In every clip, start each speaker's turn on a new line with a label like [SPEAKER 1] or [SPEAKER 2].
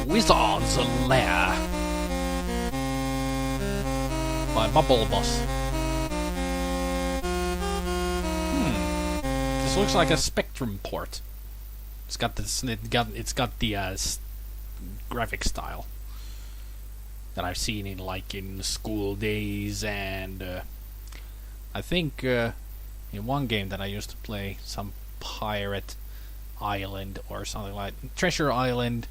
[SPEAKER 1] Wizard's Lair by Bubble Boss. This looks like a Spectrum port. It's got this. It's got the graphic style that I've seen in in school days, and I think in one game that I used to play, some Pirate Island or something like Treasure Island,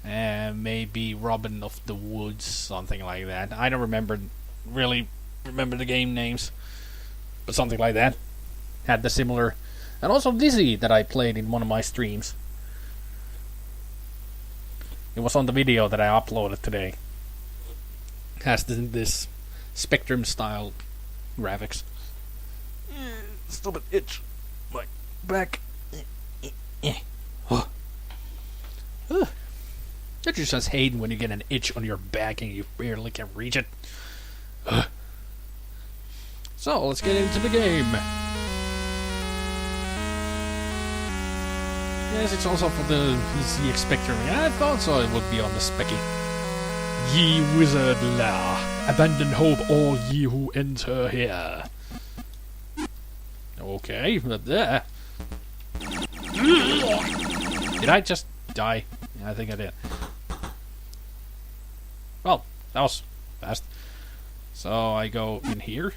[SPEAKER 1] and maybe Robin of the Woods, something like that. I don't really remember the game names, but something like that had the similar. And also Dizzy that I played in one of my streams. It was on the video that I uploaded today. Has this Spectrum style graphics. Stupid itch. My back. I just hate when you get an itch on your back and you barely can reach it. So let's get into the game. Yes, it's also for the ZX Spectrum. I thought so it would be on the Specky. Ye wizard Lair, abandon hope all ye who enter here. Okay, but there. Did I just die? Yeah, I think I did. Well, that was fast. So I go in here.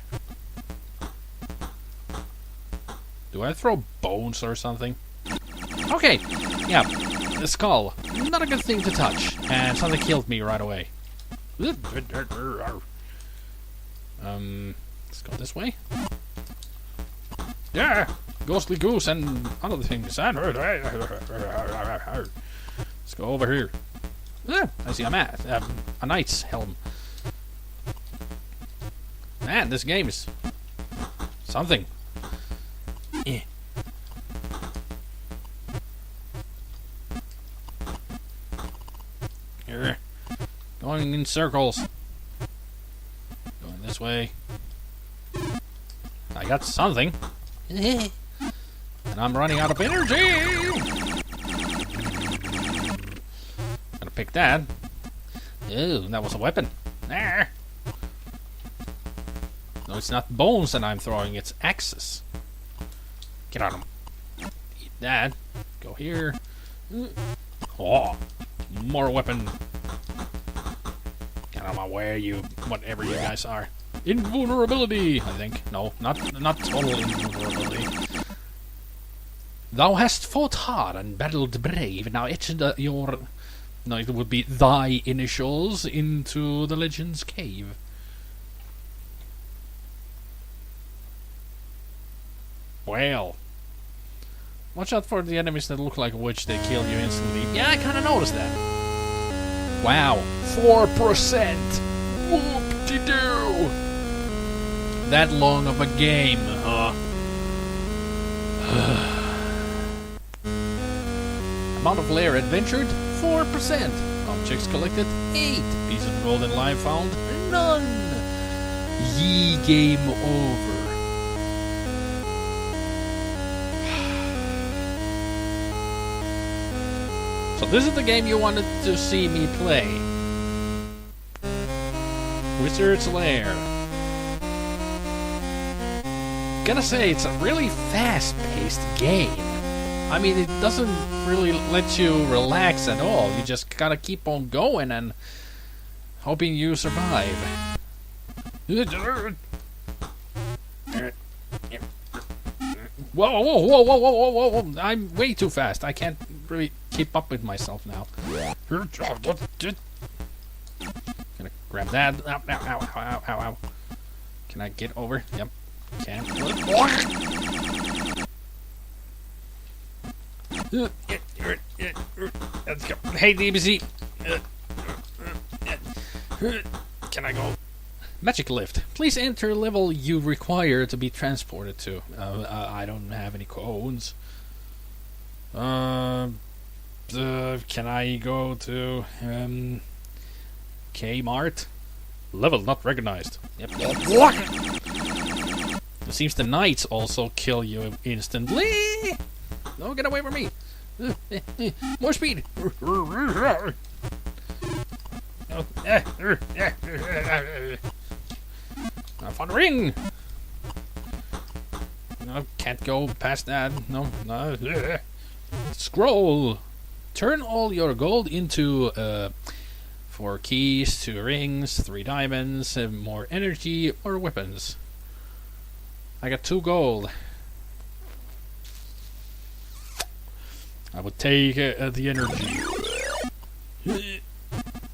[SPEAKER 1] Do I throw bones or something? Okay, yeah, the skull. Not a good thing to touch, and something killed me right away. Let's go this way. Yeah, ghostly goose and other things. Let's go over here. Yeah, I see a knight's helm. Man, this game is something. Yeah. Here. Going in circles. Going this way. I got something. And I'm running out of energy. Gonna pick that. Ew, that was a weapon. There. No, it's not bones that I'm throwing, it's axes. Get on them. Eat that. Go here. Oh, more weapon. Get out of my way, you whatever you guys are. Invulnerability, I think. No, not total invulnerability. Thou hast fought hard and battled brave. Now etch your... No, it would be thy initials into the legend's cave. Well. Watch out for the enemies that look like a witch. They kill you instantly. Yeah, I kind of noticed that. Wow. 4%. Whoop-de-doo. That long of a game, huh? Amount of Lair adventured? 4%. Objects collected? 8. Piece of golden life found? None. Ye game over. So this is the game you wanted to see me play. Wizard's Lair. Gotta say, it's a really fast-paced game. I mean, it doesn't really let you relax at all. You just gotta keep on going and hoping you survive. Whoa, whoa, whoa, whoa, whoa, whoa, whoa, whoa. I'm way too fast. I can't really keep up with myself now. Gonna grab that. Ow, ow, ow, ow, ow, ow. Can I get over? Yep. Can. Let's go. Hey, DBZ. Can I go? Magic lift. Please enter level you require to be transported to. I don't have any codes. Can I go to Kmart? Level not recognized. Yep. It seems the knights also kill you instantly. No, get away from me. More speed. I found a ring. No, can't go past that. No. Scroll. Turn all your gold into 4 keys, 2 rings, 3 diamonds, more energy, or weapons. I got 2 gold. I would take the energy.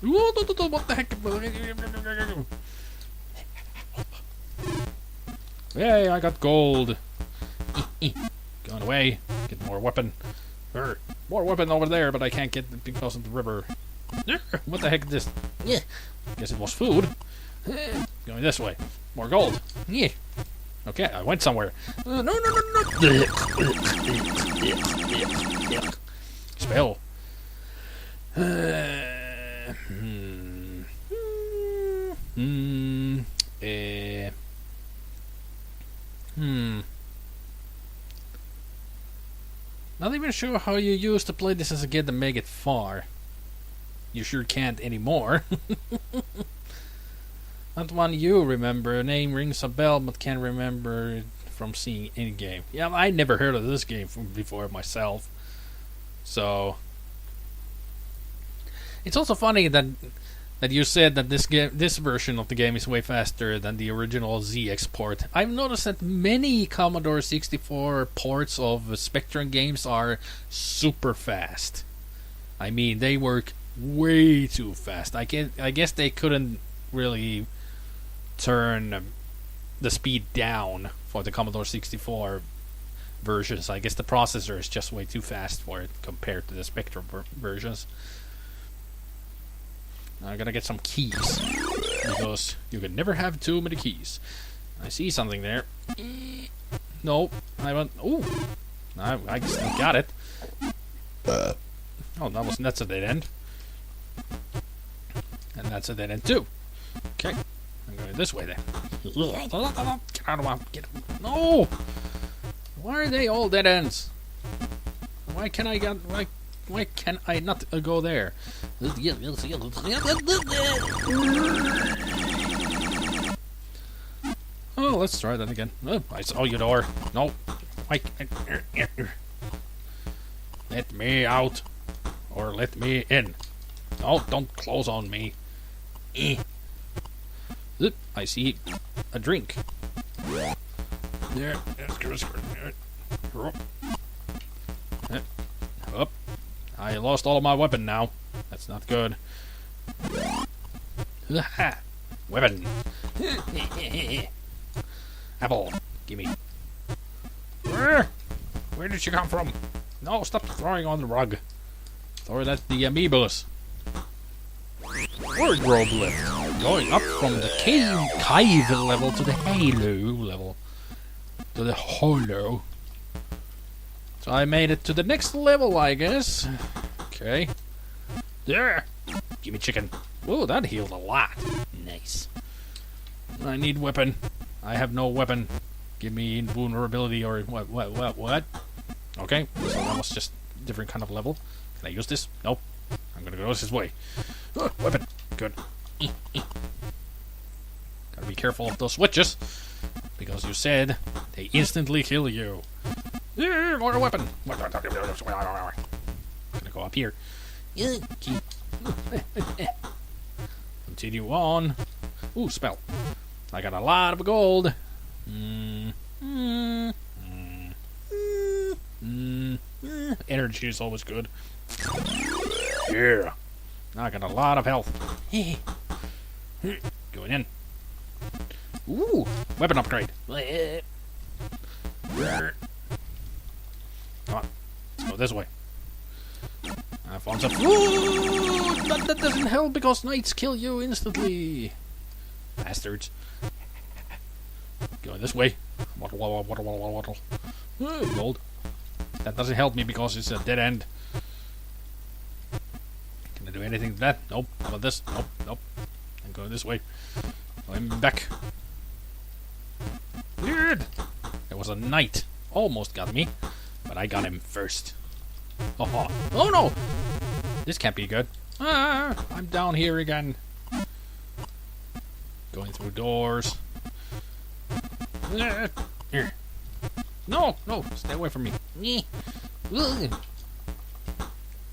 [SPEAKER 1] What the heck? Yay, I got gold. Going away. Get more weapon. More weapon over there, but I can't get it because of the river. What the heck is this? Yeah. Guess it was food. Going this way. More gold. Yeah. Okay, I went somewhere. No. Spell. Not even sure how you used to play this as a kid to make it far. You sure can't anymore. Not one you remember. Name rings a bell, but can't remember it from seeing any game. Yeah, I never heard of this game before myself. So it's also funny that you said that this version of the game is way faster than the original ZX port. I've noticed that many Commodore 64 ports of Spectrum games are super fast. I mean, they work way too fast. I guess they couldn't really turn the speed down for the Commodore 64 versions. I guess the processor is just way too fast for it compared to the Spectrum versions. I gotta get some keys, because you can never have too many keys. I see something there. No, I want. Ooh, I still got it. Oh, that's a dead end, and that's a dead end too. Okay, I'm going this way then. Get out of my. No. Why are they all dead ends? Why can I get? Why can I not go there? Oh, let's try that again. Oh, I saw your door. No. Let me out. Or let me in. No, don't close on me. I see a drink. There. Up. I lost all of my weapon now. That's not good. Weapon. Apple. Gimme. Where did you come from? No, stop throwing on the rug. Throw it at the amoebas. Wardrobe lift. Going up from the cave level to the halo level. To the holo. So I made it to the next level, I guess. Okay. There. Gimme chicken. Whoa, that healed a lot. Nice. I need weapon. I have no weapon. Give me invulnerability or what? Okay. So that was just a different kind of level. Can I use this? Nope. I'm gonna go this way. Oh, weapon. Good. Gotta be careful of those switches. Because you said they instantly kill you. Yeah, more weapon. Gonna go up here. Continue on. Ooh, spell. I got a lot of gold. Energy is always good. Yeah. I got a lot of health. Going in. Ooh, weapon upgrade. Come on, let's go this way. I found some food, but that doesn't help because knights kill you instantly. Bastards. Going this way. Waddle. Gold. That doesn't help me because it's a dead end. Can I do anything to that? Nope. How about this? Nope. I'm going this way. I'm back. Weird. There was a knight. Almost got me. But I got him first. Oh no! This can't be good. I'm down here again. Going through doors. Here. No, stay away from me.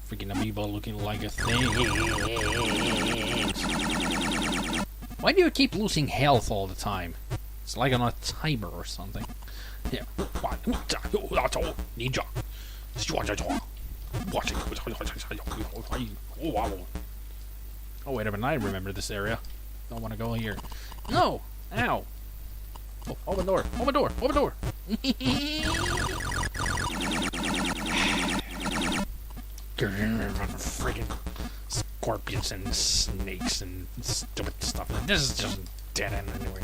[SPEAKER 1] Freaking amoeba looking like a thing. Why do you keep losing health all the time? It's like on a timer or something. Yeah. Ninja. Oh, wait a minute. I remember this area. Don't want to go here. No! Ow! Oh, open door! Open door! Open door! Friggin' scorpions and snakes and stupid stuff. This is just dead end anyway.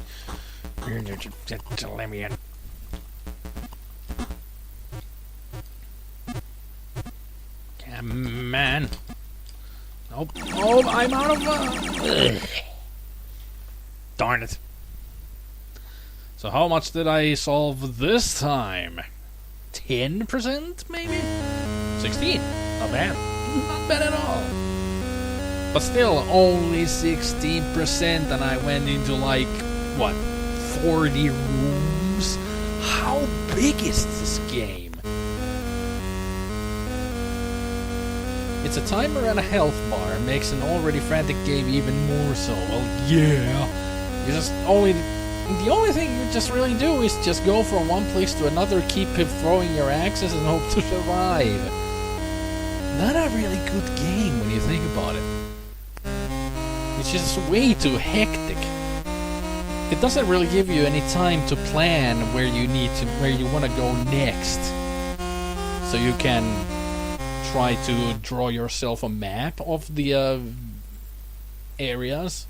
[SPEAKER 1] Let me in. Come on. Nope. Oh, I'm out of... Darn it. So how much did I solve this time? 10% maybe? 16. Not bad. Not bad at all. But still, only 16%, and I went into like, what, 40 rooms? How big is this game? It's a timer and a health bar. Makes an already frantic game even more so. Well, yeah. You just only... The only thing you just really do is just go from one place to another, keep throwing your axes, and hope to survive. Not a really good game when you think about it. It's just way too hectic. It doesn't really give you any time to plan where you want to go next. So you can try to draw yourself a map of the areas.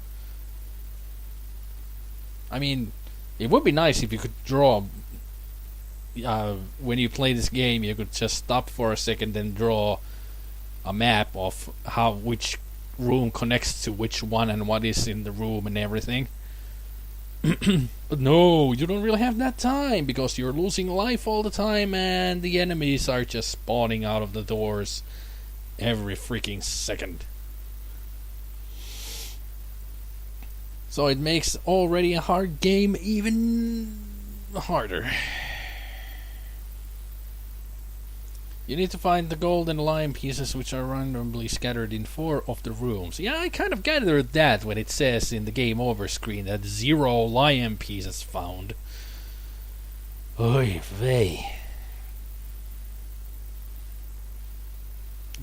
[SPEAKER 1] I mean, it would be nice if you could draw... when you play this game, you could just stop for a second and draw a map of which room connects to which one and what is in the room and everything. But no, you don't really have that time because you're losing life all the time and the enemies are just spawning out of the doors every freaking second. So it makes already a hard game even harder. You need to find the gold and lime pieces which are randomly scattered in 4 of the rooms. Yeah, I kind of gathered that when it says in the game over screen that 0 lime pieces found. Oy vey.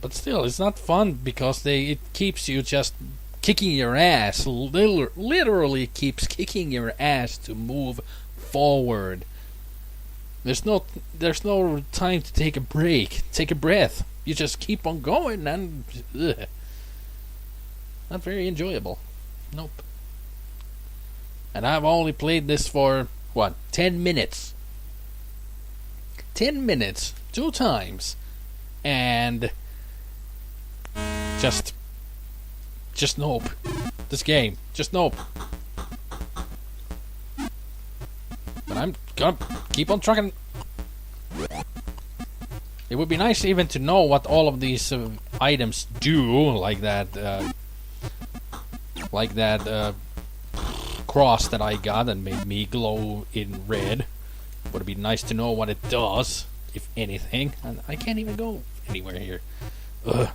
[SPEAKER 1] But still, it's not fun because it keeps you just kicking your ass. Literally keeps kicking your ass to move forward. There's no time to take a break, take a breath. You just keep on going and... Not very enjoyable. Nope. And I've only played this for, 10 minutes. 10 minutes, 2 times. And... Just nope. This game, just nope. But I'm gonna keep on trucking. It would be nice even to know what all of these items do, like that cross that I got and made me glow in red. Would be nice to know what it does, if anything. And I can't even go anywhere here. Ugh.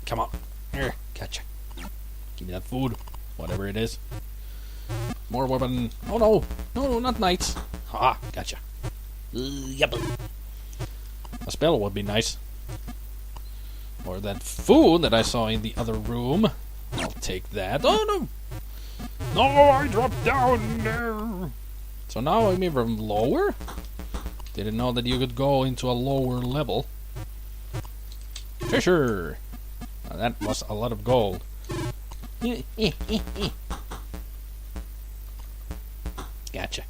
[SPEAKER 1] Come on. Here, gotcha. Give me that food. Whatever it is. More weapon. Oh no. No, not knights. Ha, gotcha. Yep. A spell would be nice. Or that food that I saw in the other room. I'll take that. Oh no. No, I dropped down there. So now I'm even lower? Didn't know that you could go into a lower level. Treasure! Now that was a lot of gold. Gotcha.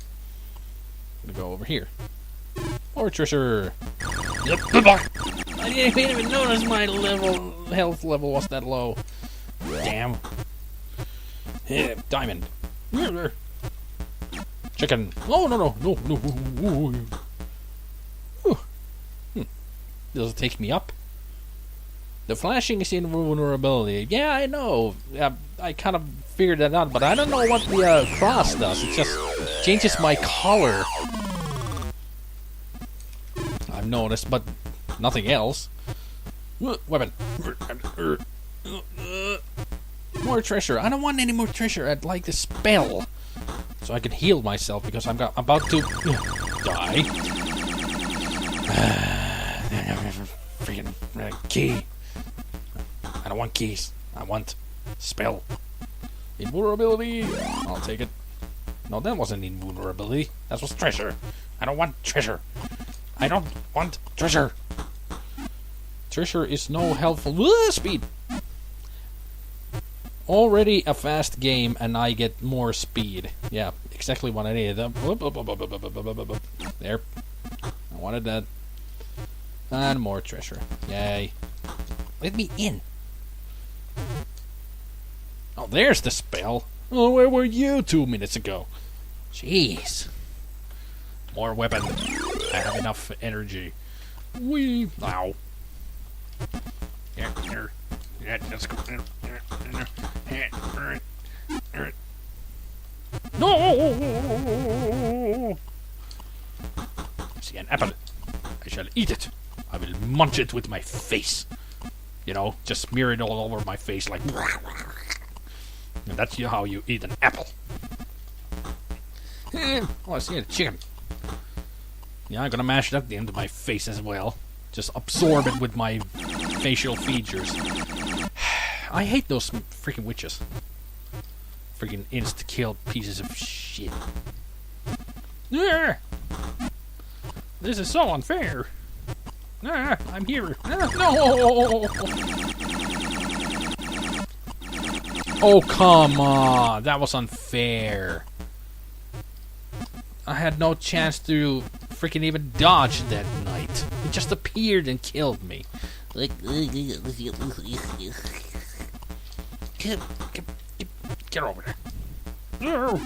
[SPEAKER 1] Gonna go over here. More treasure! Yep. I didn't even notice my health level was that low. Damn. Yeah, diamond. Chicken. Oh, no. Does it take me up? The flashing is invulnerability. Yeah, I know. I kind of figured that out, but I don't know what the cross does. It just changes my color. I've noticed, but nothing else. Weapon. More treasure. I don't want any more treasure. I'd like the spell. So I can heal myself because I'm about to die. Freaking key. I don't want keys. I want spell. Invulnerability. I'll take it. No, that wasn't invulnerability. That was treasure. I don't want treasure. I don't want treasure. Treasure is no helpful. Speed. Already a fast game, and I get more speed. Yeah, exactly what I needed. There. I wanted that. And more treasure. Yay. Let me in. Oh, there's the spell. Oh, where were you 2 minutes ago? Jeez. More weapon. I have enough energy. Wee. Ow. Yeah, let's go. No! See an apple. I shall eat it. I will munch it with my face. You know, just smear it all over my face like. And that's how you eat an apple. Oh, I see a chicken. Yeah, I'm gonna mash that into my face as well. Just absorb it with my facial features. I hate those freaking witches. Freaking insta-kill pieces of shit. This is so unfair. I'm here. No! Oh, come on. That was unfair. I had no chance to freaking even dodge that knight. It just appeared and killed me. Like, get over there. No.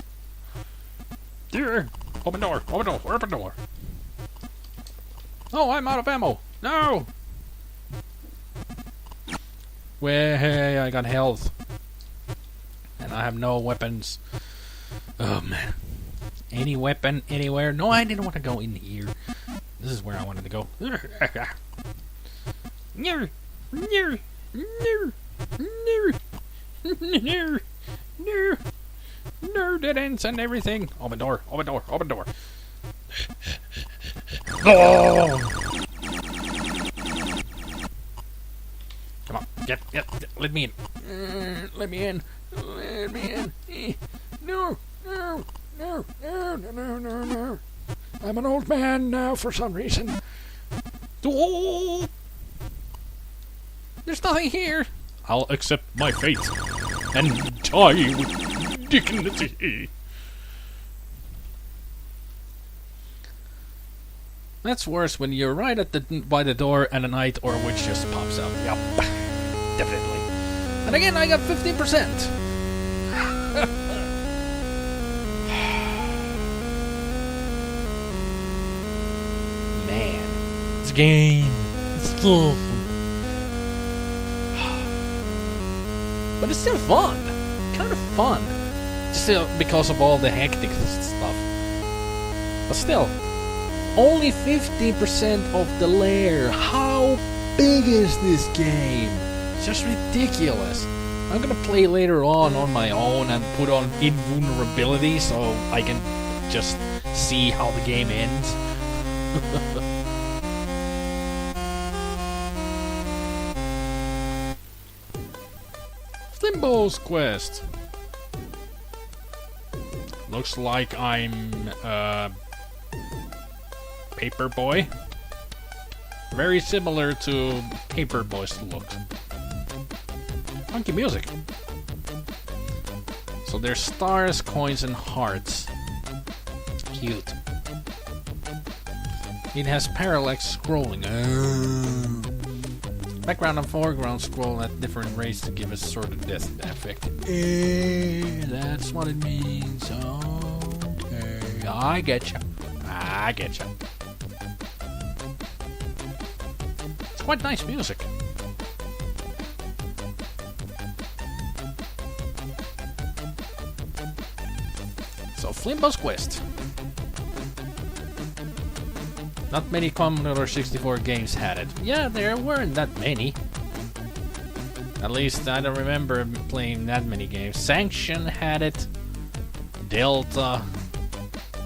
[SPEAKER 1] There. Open door. Open door. Open door. Oh, I'm out of ammo. No. Way, I got health. And I have no weapons. Oh, man. Any weapon anywhere? No, I didn't want to go in here. This is where I wanted to go. No, dead ends and everything. Open door, open door, open door. Oh! Come on, get, let me in. Let me in. Let me in. No. I'm an old man now for some reason. Oh! There's nothing here. I'll accept my fate and die with dignity. That's worse when you're right at by the door and a knight or a witch just pops out. Yup, definitely. And again, I got 15%. Man, it's a game. It's still, but it's still fun. Kind of fun. Still because of all the hectic stuff. But still, only 50% of the Lair. How big is this game? It's just ridiculous. I'm gonna play later on my own and put on invulnerability so I can just see how the game ends. Flimbo's quest. Looks like I'm Paperboy. Very similar to Paperboy's look. Funky music. So there's stars, coins, and hearts. Cute. It has parallax scrolling. Background and foreground scroll at different rates to give a sort of death effect. That's what it means. Okay. I getcha. It's quite nice music. Flimbo's Quest. Not many Commodore 64 games had it. Yeah, there weren't that many. At least I don't remember playing that many games. Sanction had it. Delta.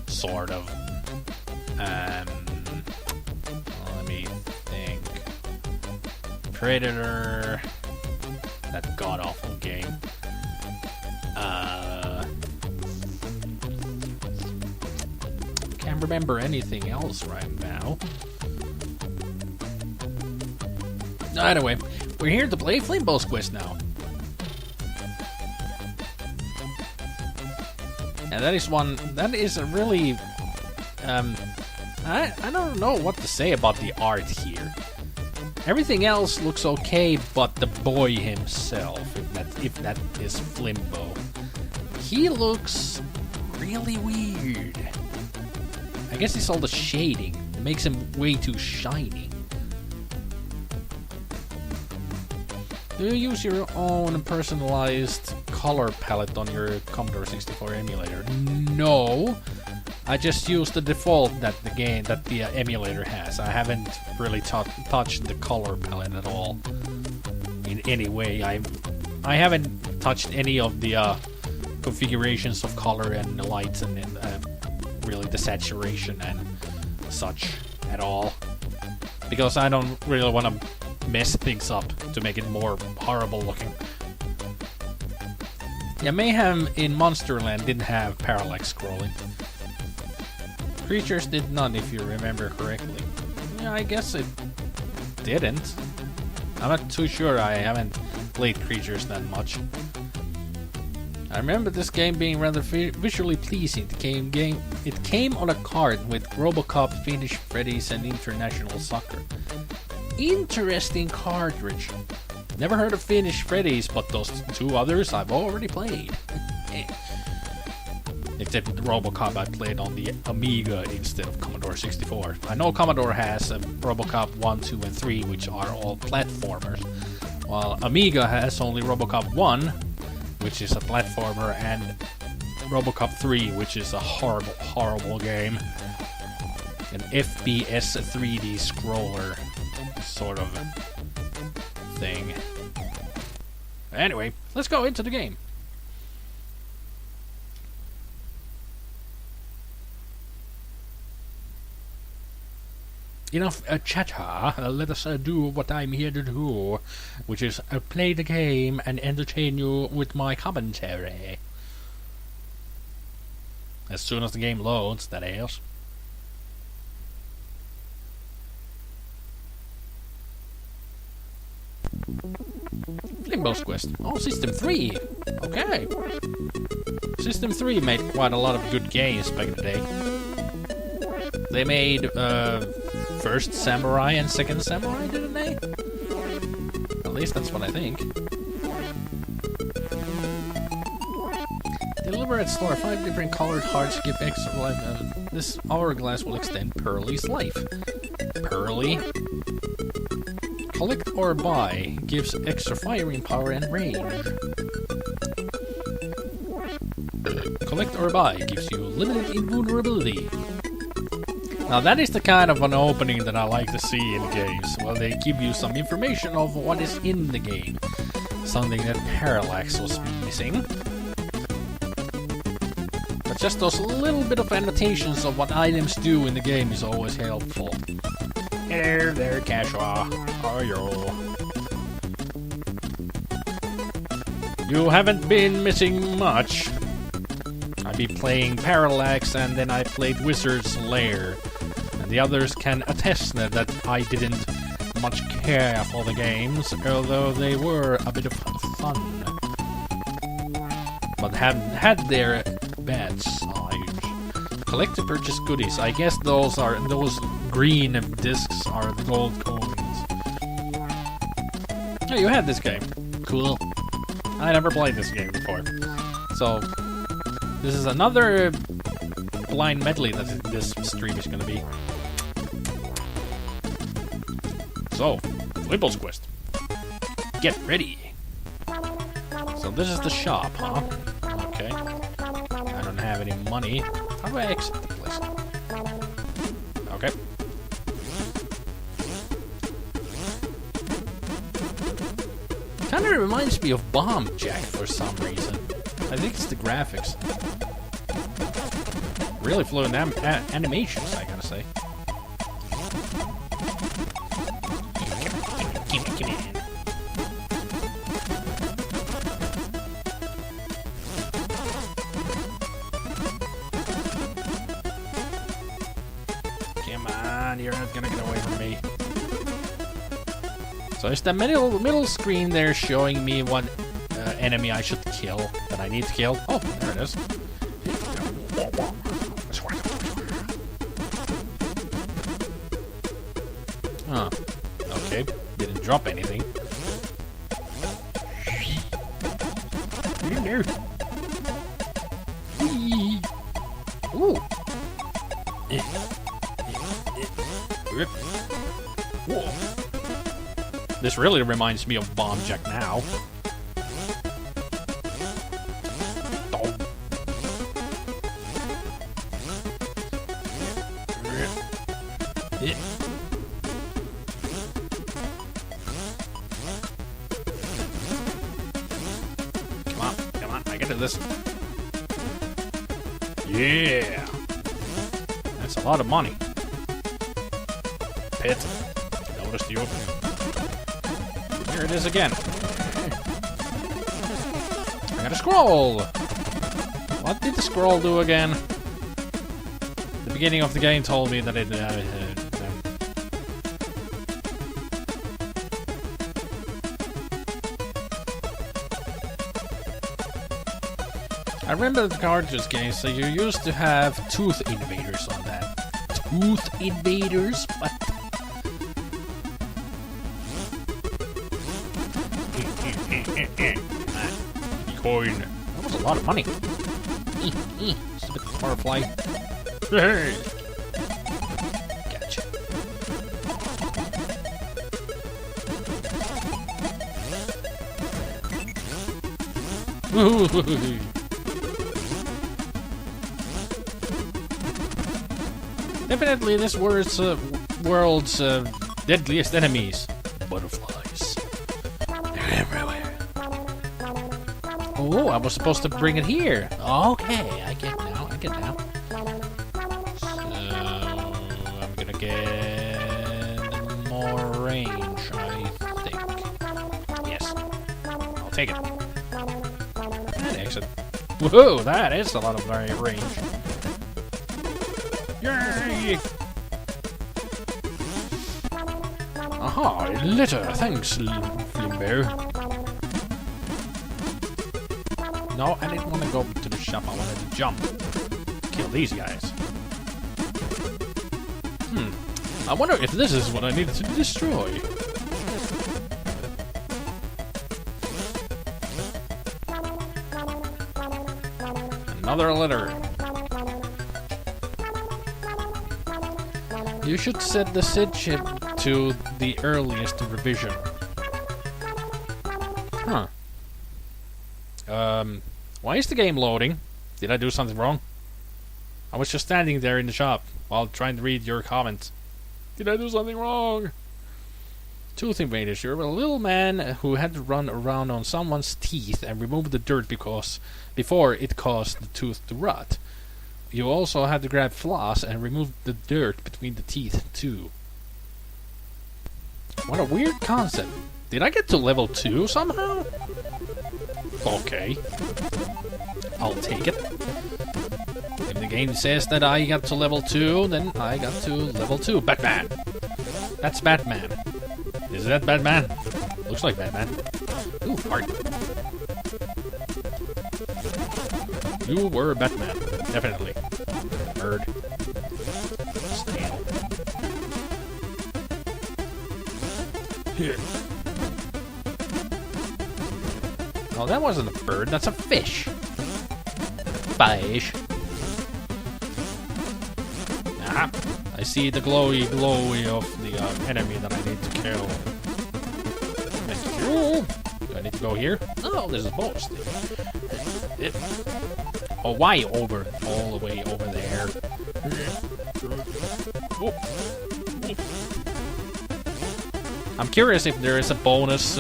[SPEAKER 1] Sort of. Let me think. Predator. That god-awful game. Can't remember anything else right now. Anyway, we're here to play Flimbo's Quest now. And that is a really, I don't know what to say about the art here. Everything else looks okay, but the boy himself, if that is Flimbo, he looks really weird. I guess it's all the shading. It makes him way too shiny. Do you use your own personalized color palette on your Commodore 64 emulator? No, I just use the default that the emulator has. I haven't really touched the color palette at all in any way. I haven't touched any of the configurations of color and the lights and really the saturation and such at all, because I don't really want to mess things up to make it more horrible looking. Yeah, Mayhem in Monsterland didn't have parallax scrolling. Creatures did not, if you remember correctly. Yeah, I guess it didn't. I'm not too sure, I haven't played Creatures that much. I remember this game being rather visually pleasing. It came on a card with RoboCop, Fiendish Freddy's, and International Soccer. Interesting cartridge. Never heard of Fiendish Freddy's, but those two others I've already played. Except RoboCop I played on the Amiga instead of Commodore 64. I know Commodore has RoboCop 1, 2, and 3, which are all platformers, while Amiga has only RoboCop 1, which is a platformer, and RoboCop 3, which is a horrible, horrible game. An FPS 3D scroller sort of thing. Anyway, let's go into the game. Enough chatter, let us do what I'm here to do, which is play the game and entertain you with my commentary. As soon as the game loads, that is. Flimbo's Quest. Oh, System 3! Okay. System 3 made quite a lot of good games back in the day. They made, First Samurai and Second Samurai, didn't they? At least that's what I think. Deliver at store 5 different colored hearts give extra life. This hourglass will extend Pearly's life. Pearly. Collect or buy gives extra firing power and range. Collect or buy gives you limited invulnerability. Now that is the kind of an opening that I like to see in games. Well, they give you some information of what is in the game. Something that Parallax was missing. But just those little bit of annotations of what items do in the game is always helpful. Hello there, Cashwa. How are you? You haven't been missing much. I've been playing Parallax and then I played Wizard's Lair. The others can attest that I didn't much care for the games, although they were a bit of fun. But had their bad sides. Collect to purchase goodies. I guess those green discs are the gold coins. Oh, you had this game. Cool. I never played this game before. So, this is another blind medley that this stream is gonna be. So, Flimbo's Quest. Get ready. So this is the shop, huh? Okay. I don't have have any money. How do I exit the place? Okay. Kind of reminds me of Bomb Jack for some reason. I think it's the graphics. Really fluent animations, I gotta say. Come in. Come on, you're not gonna get away from me. So it's the middle screen there showing me what enemy I should kill, that I need to kill. Oh, there it is. Huh. Okay, didn't drop anything. Ooh. Whoa. This really reminds me of Bomb Jack now. Come on, I can do this. Yeah! That's a lot of money. Pit. Notice the opening. Here it is again. I got a scroll! What did the scroll do again? The beginning of the game told me that it... I remember the cartridge game, so you used to have tooth invaders on that. Tooth invaders? What? Coin. That was a lot of money. Stupid firefly. Hey! Gotcha. Definitely this world's deadliest enemies. Butterflies. They're everywhere. Oh, I was supposed to bring it here. Okay, I get now. So, I'm gonna get more range, I think. Yes. I'll take it. And exit. Woohoo, that is a lot of range. Yay! Aha, litter. Thanks, Flimbo. No, I didn't want to go to the shop. I wanted to jump. Kill these guys. I wonder if this is what I needed to destroy. Another letter. You should set the SID chip to the earliest revision. Huh. Why is the game loading? Did I do something wrong? I was just standing there in the shop while trying to read your comments. Did I do something wrong? Tooth invaders. You're a little man who had to run around on someone's teeth and remove the dirt before it caused the tooth to rot. You also had to grab floss and remove the dirt between the teeth too. What a weird concept. Did I get to level 2 somehow? Okay. I'll take it. If the game says that I got to level 2, then I got to level 2. Batman! That's Batman. Is that Batman? Looks like Batman. Ooh, heart. You were Batman. Definitely. Bird. Snail. Here. Oh, that wasn't a bird. That's a fish. Fish. Ah, I see the glowy of the enemy that I need to kill. Thank you. Do I need to go here? Oh, there's a boss. Oh, why over? All the way over there. I'm curious if there is a bonus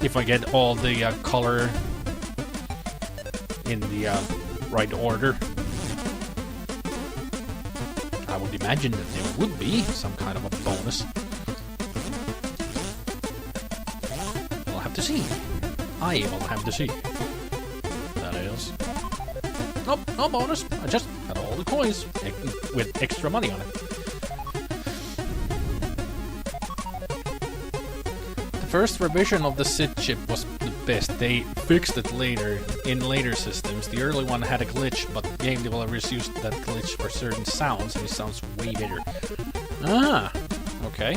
[SPEAKER 1] if I get all the color in the right order. I would imagine that there would be some kind of a bonus. We'll have to see. I will have to see. That is. Nope, no bonus. I just had all the coins with extra money on it. The first revision of the SID chip was the best. They fixed it later, in later systems. The early one had a glitch, but game developers used that glitch for certain sounds, and it sounds way better. Ah, okay.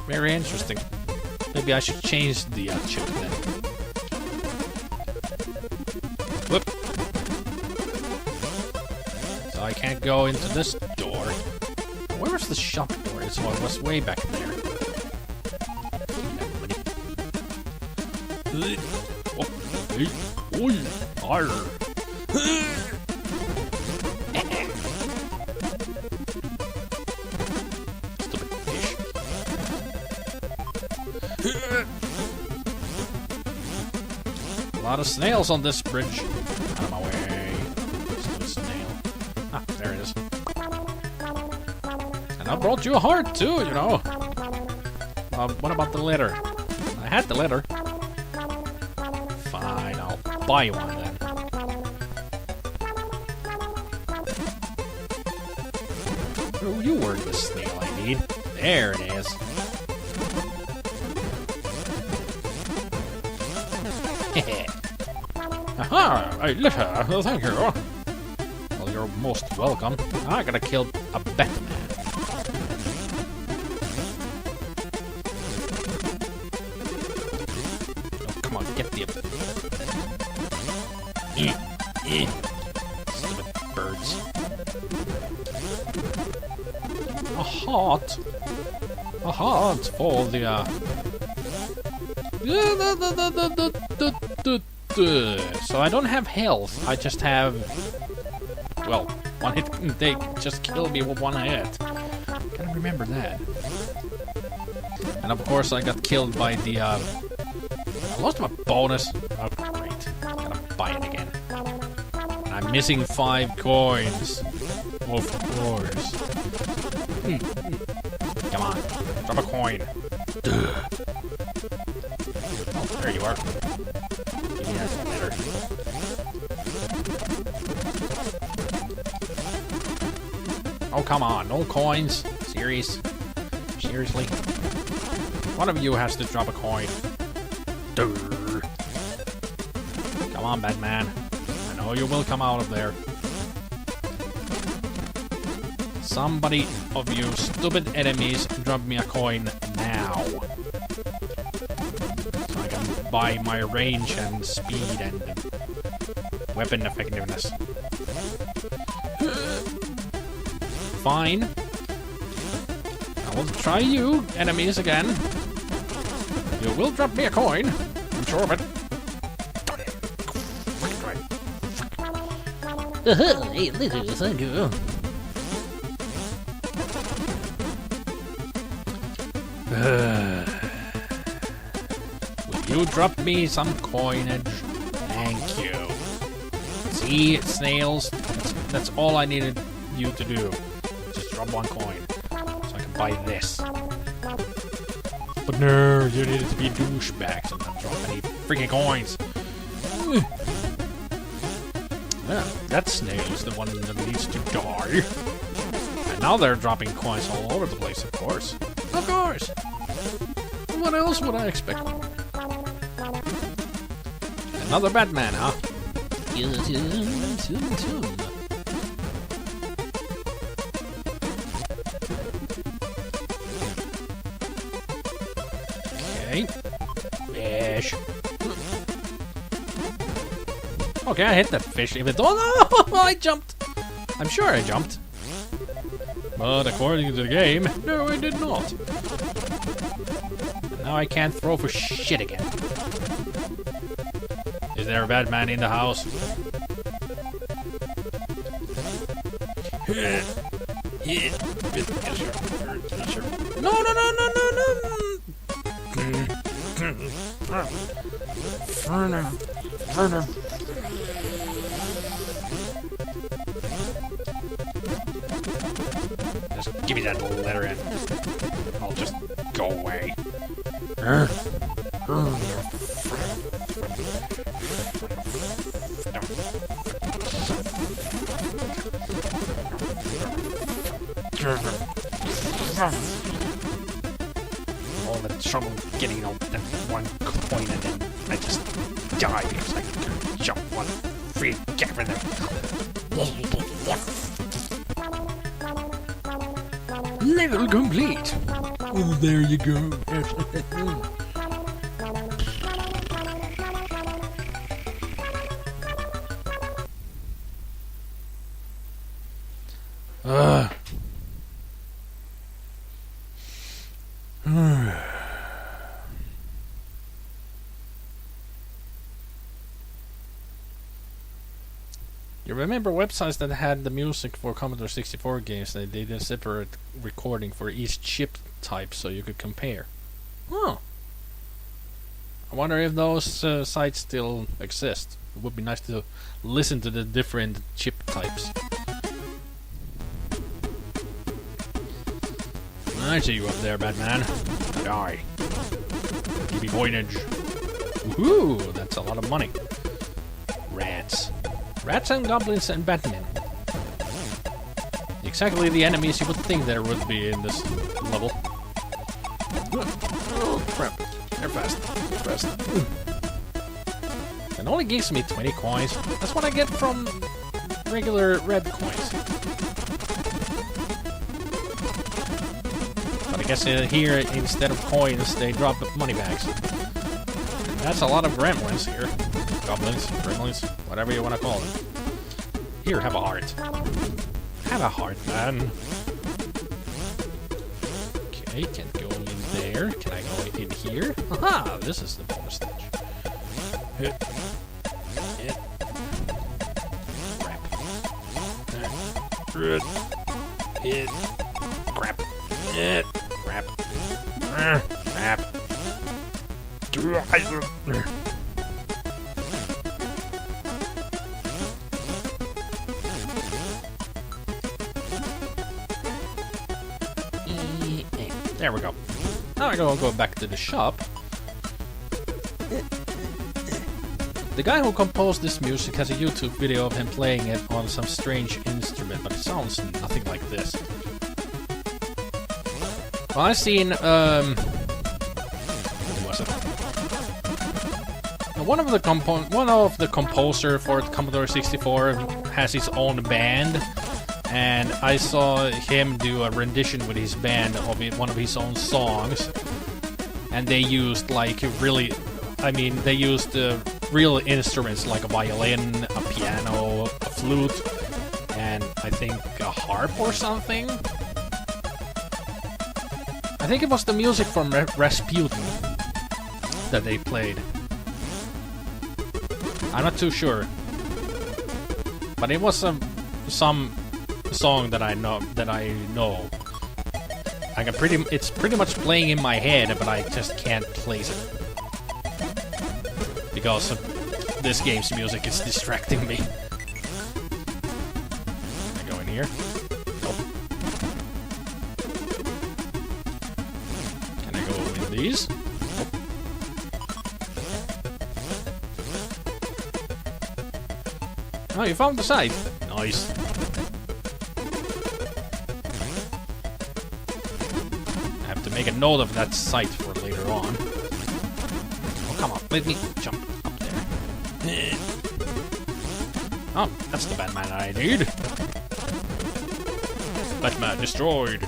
[SPEAKER 1] Very interesting. Maybe I should change the chip then. Whoop. So I can't go into this door. Where was the shop door? It was way back there. Oh, hey, oi, arr. Stupid fish. A lot of snails on this bridge. Out of my way. Stupid snail. Ah, there it is. And I brought you a heart too, you know. What about the letter? I had the letter. Fine, I'll buy one then. Oh, you were the snail I need. There it is. Aha! Hey, letter! Thank you. Well, you're most welcome. I gotta kill a Batman. Oh, come on, get the... Stupid birds. A heart. A heart for the, So I don't have health, I just have... Well, one hit... They just kill me with one hit. Gotta remember that. And of course I got killed by the, I lost my bonus. Oh, great. Gotta buy it again. I'm missing 5 coins. Of course. Come on. Drop a coin. Oh, there you are. Yeah, that's better. Oh, come on. No coins. Seriously? One of you has to drop a coin. Durr. Come on, Batman. I know you will come out of there. Somebody of you stupid enemies drop me a coin now. So I can buy my range and speed and weapon effectiveness. Fine. I will try you, enemies, again. You will drop me a coin. I'm sure of it.
[SPEAKER 2] Hey, little, thank you.
[SPEAKER 1] Will you drop me some coinage? Thank you. See, snails, that's all I needed you to do. Just drop one coin, so I can buy this. But no, you needed to be douchebags and not drop any freaking coins. Yeah, that snail is the one that needs to die. And now they're dropping coins all over the place, of course. Of course! What else would I expect? Another Batman, huh? Okay. Fish. Okay, I hit that fish. Even though I jumped. I'm sure I jumped. But according to the game, no, I did not. Now I can't throw for shit again. there, Batman in the house? No, no, no, no, no, no! Just give me that letter and I'll just go away. All the trouble getting all that one coin and then I just die because I couldn't jump one free gap in there. Level complete! Oh, there you go. You remember websites that had the music for Commodore 64 games? They did a separate recording for each chip type so you could compare. Oh. I wonder if those sites still exist. It would be nice to listen to the different chip types. I see you up there, Batman. Die. Give me coinage. Woohoo! That's a lot of money. Rats. Rats and goblins and Batman. Exactly the enemies you would think there would be in this level. Oh crap. They're fast. They're fast. It only gives me 20 coins. That's what I get from regular red coins. But I guess here, instead of coins, they drop money bags. That's a lot of gremlins here. Goblins, gremlins, whatever you want to call them. Here, have a heart. Have a heart, man. Okay, can't go in there. Can I go in here? Aha! This is the bonus stage. Hit. Hit. Crap. Hit. Crap. Hit. Crap. Crap. There we go. Now I go back to the shop. The guy who composed this music has a YouTube video of him playing it on some strange instrument, but it sounds nothing like this. Well, I've seen, what was it? One of the composer for Commodore 64 has his own band, and I saw him do a rendition with his band of one of his own songs, and they used like really, I mean, they used real instruments like a violin, a piano, a flute, and I think a harp or something. I think it was the music from Rasputin that they played. I'm not too sure, but it was some song that I know. It's pretty much playing in my head, but I just can't place it because this game's music is distracting me. Can I go in here? Nope. Can I go in these? Nope. Oh, you found the site. Nice. I have to make a note of that site for later on. Oh, come on. Let me jump up there. Oh, that's the Batman I need. Batman destroyed.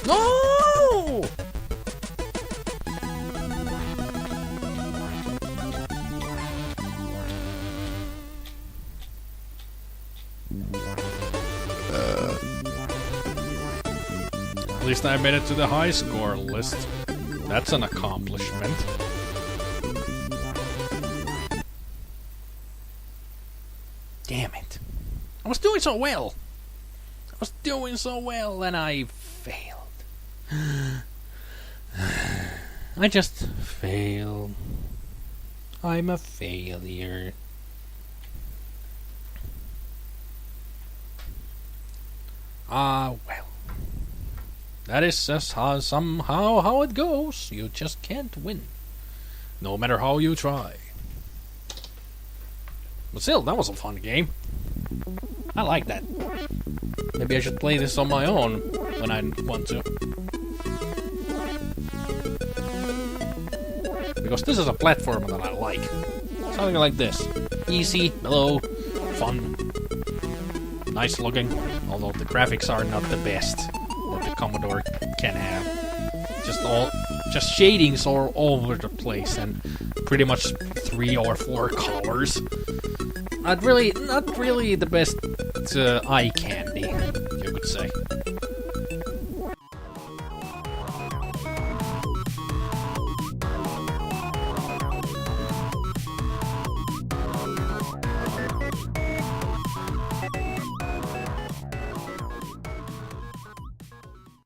[SPEAKER 1] No! At least I made it to the high score list. That's an accomplishment. damn it. I was doing so well. And I failed. I just failed. I'm a failure. Well. That is just how it goes. You just can't win. No matter how you try. But still, that was a fun game. I like that. Maybe I should play this on my own when I want to. Because this is a platformer that I like. Something like this. Easy, mellow, fun. Nice looking, although the graphics are not the best that the Commodore can have. Just shadings all over the place and pretty much 3 or 4 colors. Not really the best eye candy, you could say.